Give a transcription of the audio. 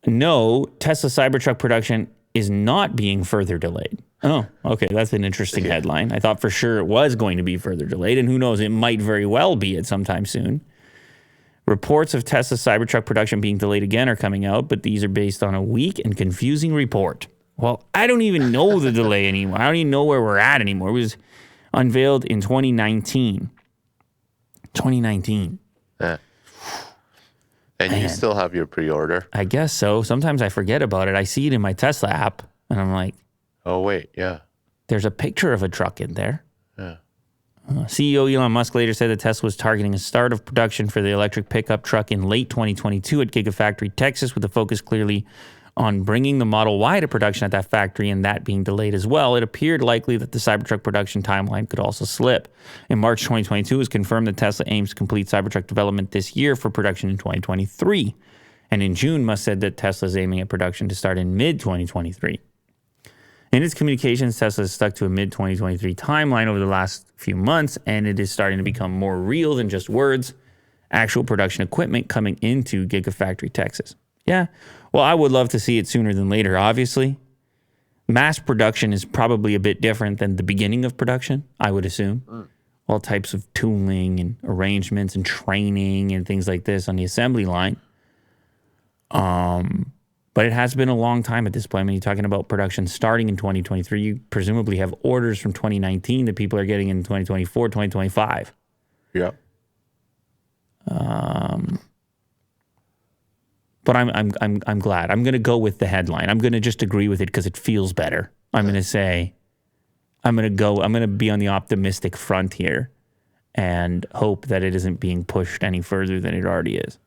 No, Tesla Cybertruck production is not being further delayed. Oh, okay. That's an interesting headline. I thought for sure it was going to be further delayed, and who knows, it might very well be at sometime soon. Reports of Tesla Cybertruck production being delayed again are coming out, but these are based on a weak and confusing report. Well, I don't even know the delay anymore. I don't even know where we're at anymore. It was unveiled in 2019. 2019. Yeah. And you still have your pre-order? I guess so. Sometimes I forget about it. I see it in my Tesla app, and I'm like, oh, wait, yeah. There's a picture of a truck in there. Yeah. CEO Elon Musk later said that Tesla was targeting a start of production for the electric pickup truck in late 2022 at Gigafactory, Texas, with the focus clearly on bringing the Model Y to production at that factory and that being delayed as well. It appeared likely that the Cybertruck production timeline could also slip. In March 2022, it was confirmed that Tesla aims to complete Cybertruck development this year for production in 2023. And in June, Musk said that Tesla is aiming at production to start in mid-2023. In its communications, Tesla has stuck to a mid-2023 timeline over the last few months, and it is starting to become more real than just words. Actual production equipment coming into Gigafactory, Texas. Yeah, well, I would love to see it sooner than later, obviously. Mass production is probably a bit different than the beginning of production, I would assume. All types of tooling and arrangements and training and things like this on the assembly line. But it has been a long time at this point. I mean, you're talking about production starting in 2023. You presumably have orders from 2019 that people are getting in 2024, 2025. Yeah. But I'm glad. I'm going to go with the headline. I'm going to just agree with it because it feels better. I'm going to say, I'm going to be on the optimistic front here and hope that it isn't being pushed any further than it already is.